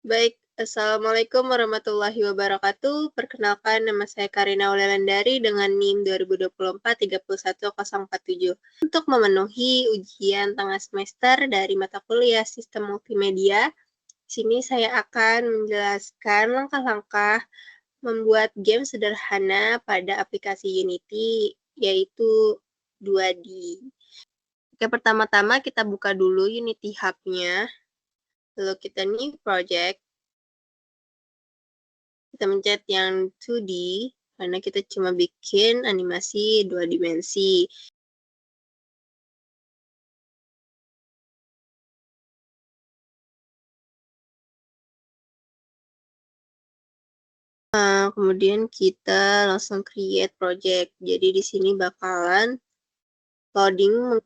Baik, Assalamualaikum warahmatullahi wabarakatuh. Perkenalkan, nama saya Karina Wulandari dengan NIM 2024 31047. Untuk memenuhi ujian tengah semester dari mata kuliah Sistem Multimedia, di sini saya akan menjelaskan langkah-langkah membuat game sederhana pada aplikasi Unity, yaitu 2D. Oke, pertama-tama kita buka dulu Unity Hub-nya, lalu kita new project. Kita mencet yang 2D, karena kita cuma bikin animasi 2 dimensi. Kemudian kita langsung create project. Jadi di sini bakalan loading.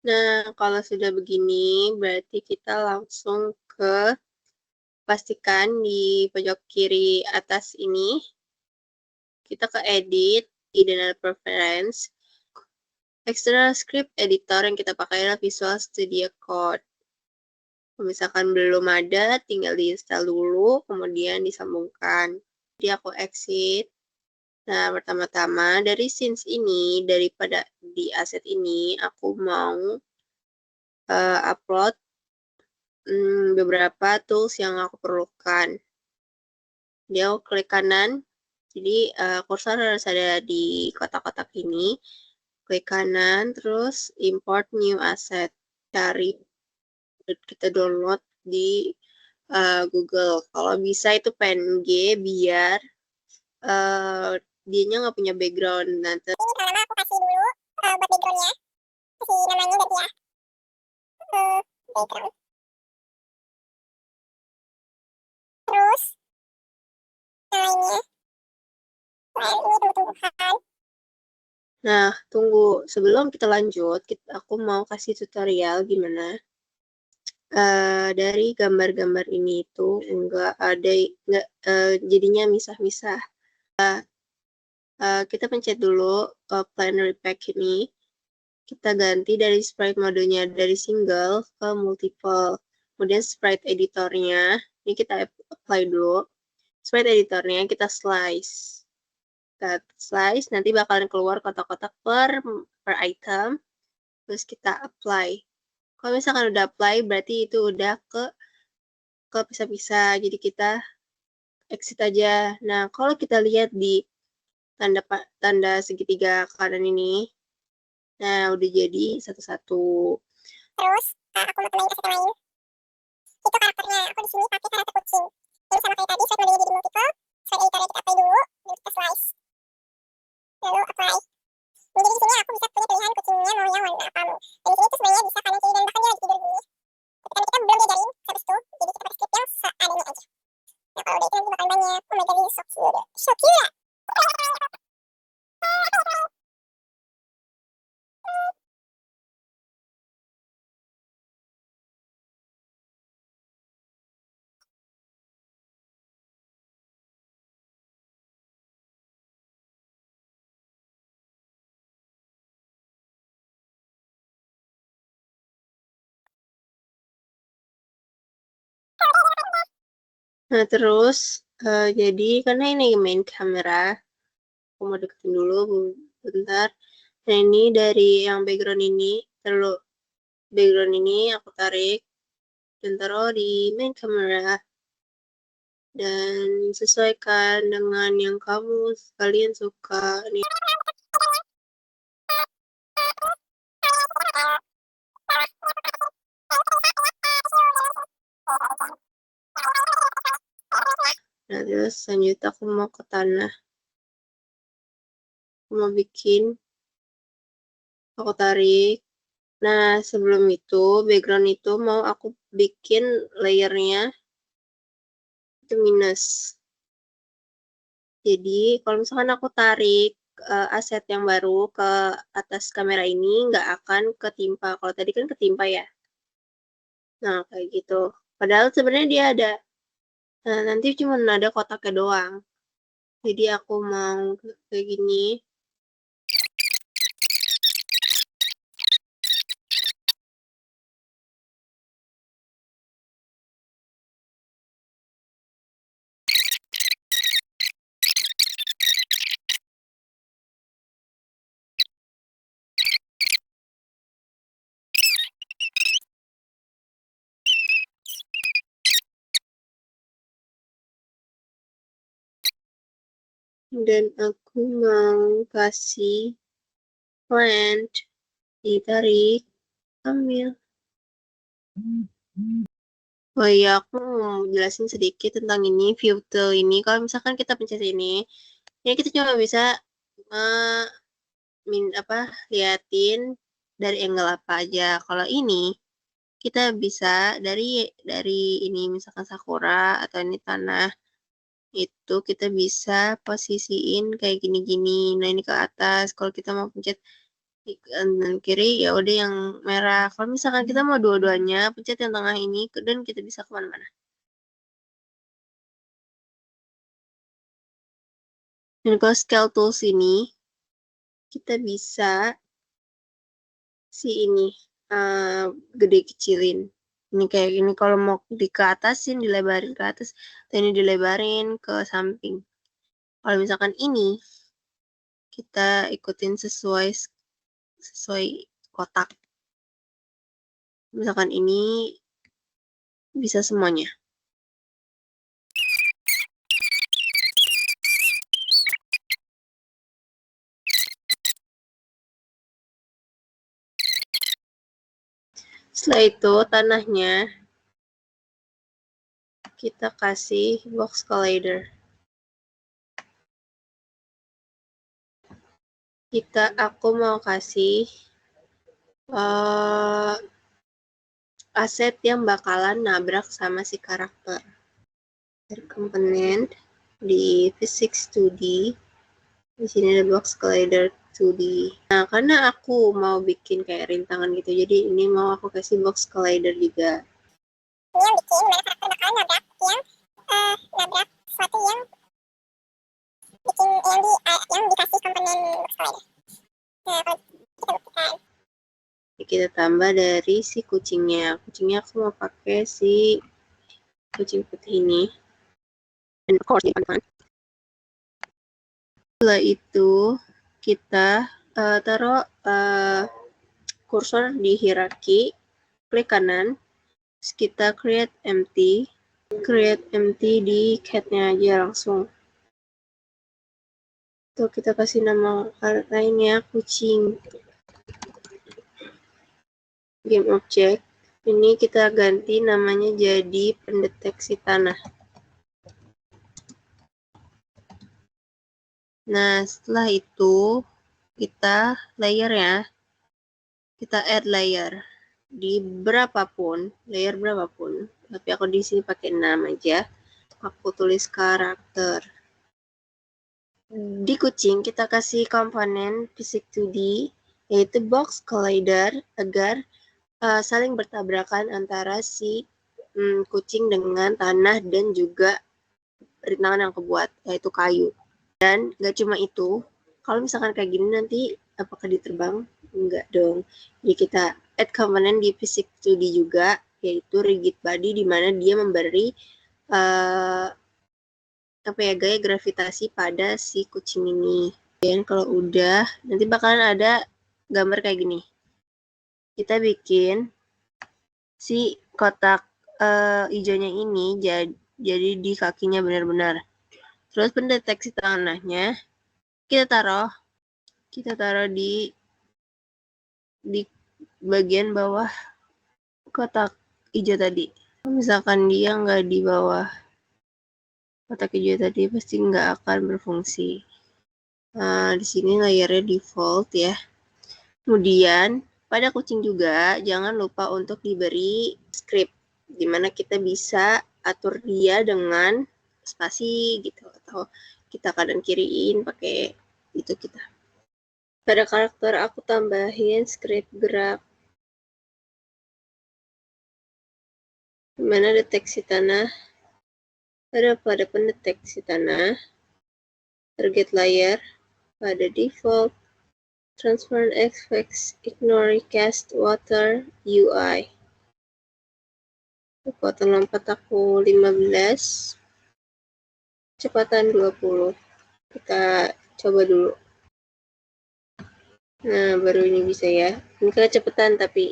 Nah, kalau sudah begini, berarti kita langsung ke pastikan di pojok kiri atas ini, kita ke edit, Hidden Preference. External script editor yang kita pakai adalah Visual Studio Code. Kalau misalkan belum ada, tinggal di-install dulu, kemudian disambungkan. Jadi aku exit. Nah, pertama-tama dari scenes ini, daripada di asset ini, aku mau upload beberapa tools yang aku perlukan. Dia aku klik kanan, jadi kursor harus ada di kotak-kotak ini. Klik kanan, terus import new asset. Cari, kita download di Google. Kalau bisa itu PNG biar dianya nggak punya background. Nanti Ini pertama aku kasih dulu buat backgroundnya, kasih namanya berarti ya, background. Terus yang lainnya, ini tumbuh-tumbuhan. Nah, tunggu. Sebelum kita lanjut, aku mau kasih tutorial gimana dari gambar-gambar ini itu nggak ada, jadinya misah-misah. Kita pencet dulu Plenary Pack ini. Kita ganti dari sprite modenya dari single ke multiple. Kemudian sprite editornya, ini kita apply dulu. Sprite editornya kita slice. Kita slice, nanti bakalan keluar kotak-kotak per item. Terus kita apply. Kalau misalkan udah apply, berarti itu udah ke pisah-pisah. Jadi kita exit aja. Nah, kalau kita lihat di tanda segitiga kanan ini, nah udah jadi satu-satu. Terus aku mau tambahin asset lain. Itu karakternya. Aku di sini pakai karakter kucing. Jadi sama kayak tadi, slide modenya jadi multiple. Slide editornya kita apply dulu, lalu kita slice. Lalu apply. Jadi di sini aku bisa punya pilihan kucingnya mau yang warna apa. Dan di sini tuh sebenarnya bisa kanan kiri dan bahkan dia lagi tidur gini. Tapi kan kita belum diajarin sampai situ, jadi kita pakai script yang seadanya aja. Nah kalau udah itu nanti bakalan banyak. Oh my god, ini so cute. So cute. Nah, terus jadi karena ini main kamera, aku mau deketin dulu bentar. Nah, ini dari yang background ini, terus background ini aku tarik dan taruh di main kamera. Dan sesuaikan dengan yang kalian suka. Nih. Nah, terus selanjutnya aku mau ke tanah. Aku mau bikin, aku tarik. Nah, sebelum itu, background itu mau aku bikin layernya itu minus. Jadi, kalau misalkan aku tarik aset yang baru ke atas kamera ini, nggak akan ketimpa. Kalau tadi kan ketimpa ya. Nah, kayak gitu. Padahal sebenarnya dia ada. Nah, nanti cuma ada kotaknya doang. Jadi aku mau kayak gini. Dan aku mau kasih plant, ditarik, ambil. Oh iya, aku mau jelasin sedikit tentang ini, view tool ini. Kalau misalkan kita pencet ini kita cuma bisa uh, liatin dari angle apa aja. Kalau ini kita bisa dari ini misalkan sakura atau ini tanah itu kita bisa posisiin kayak gini-gini. Nah ini ke atas. Kalau kita mau pencet kanan kiri ya udah yang merah. Kalau misalkan kita mau dua-duanya pencet yang tengah ini dan kita bisa kemana-mana. Dan kalau scale tools ini kita bisa ini gede kecilin. Ini kayak gini kalau mau di ke atasin dilebarin ke atas, atau ini dilebarin ke samping. Kalau misalkan ini kita ikutin sesuai kotak. Misalkan ini bisa semuanya. Setelah itu tanahnya kita kasih box collider. Aku mau kasih aset yang bakalan nabrak sama si karakter. Dari komponen di physics 2D. Di sini ada box collider 2D. Nah, karena aku mau bikin kayak rintangan gitu, jadi ini mau aku kasih box collider juga. Ini yang bikin mana karakter bakalan nabrak nabrak sesuatu yang bikin yang dikasih komponen box collider. Nah, kalau kita buktikan. Kita tambah dari si kucingnya. Kucingnya aku mau pakai si kucing putih ini. And of course, setelah itu kita taruh kursor di hierarki, klik kanan, terus kita create empty di cat-nya aja langsung. Tuh kita kasih nama lainnya kucing. Game object. Ini kita ganti namanya jadi pendeteksi tanah. Nah, setelah itu kita layer ya. Kita add layer di layer berapapun. Tapi aku di sini pakai 6 aja. Aku tulis karakter. Di kucing kita kasih komponen fisik 2D yaitu box collider agar saling bertabrakan antara si kucing dengan tanah dan juga rintangan yang kebuat yaitu kayu. Dan nggak cuma itu, kalau misalkan kayak gini nanti apakah diterbang? Enggak dong. Jadi kita add komponen di fisik 2D juga yaitu rigid body di mana dia memberi gaya gravitasi pada si kucing ini. Dan kalau udah nanti bakalan ada gambar kayak gini. Kita bikin si kotak hijaunya ini jadi di kakinya benar-benar. Terus pendeteksi tanahnya kita taruh di bagian bawah kotak hijau tadi. Misalkan dia nggak di bawah kotak hijau tadi pasti nggak akan berfungsi. Nah, di sini layarnya default ya. Kemudian pada kucing juga jangan lupa untuk diberi script dimana kita bisa atur dia dengan spasi gitu atau kita kanan kiriin pakai itu kita. Pada karakter aku tambahin script gerak dimana deteksi tanah pada pendeteksi tanah target layer, pada default, transparent effects, ignore recast, water, UI. Kekuatan lompat aku 15, kecepatan 20. Kita coba dulu. Nah, baru ini bisa ya. Ini kecepatan tapi.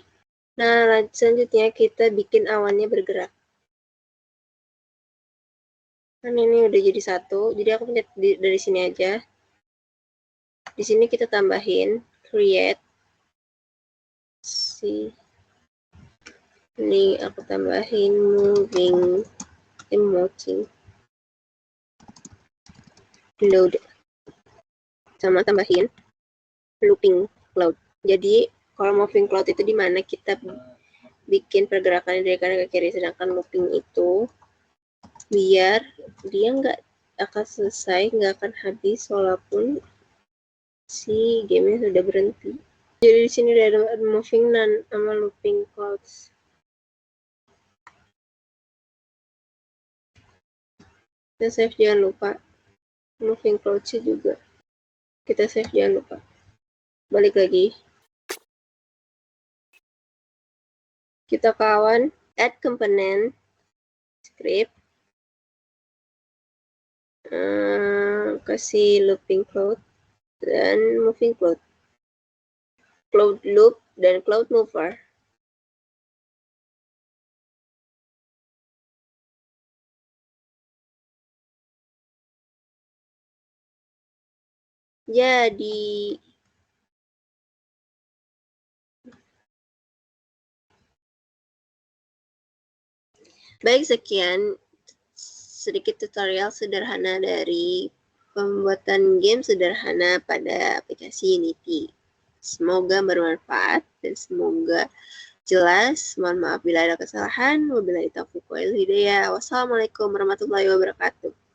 Nah, selanjutnya kita bikin awannya bergerak. Kan ini udah jadi satu, jadi aku pencet dari sini aja. Di sini kita tambahin create. Ini aku tambahin moving emoji. Load. Sama tambahin looping cloud. Jadi kalau moving cloud itu dimana kita bikin pergerakan dari kanan ke kiri, sedangkan looping itu biar dia nggak akan selesai, nggak akan habis walaupun si gamenya sudah berhenti. Jadi di sini ada moving none sama looping clouds. Kita save, jangan lupa moving clouds juga kita save, jangan lupa. Balik lagi, kita kawan add component script, kasih looping cloud dan moving cloud, cloud loop dan cloud mover. Jadi baik, sekian sedikit tutorial sederhana dari pembuatan game sederhana pada aplikasi Unity. Semoga bermanfaat dan semoga jelas. Mohon maaf bila ada kesalahan. Wabillahi taufiq wal hidayah. Wassalamualaikum warahmatullahi wabarakatuh.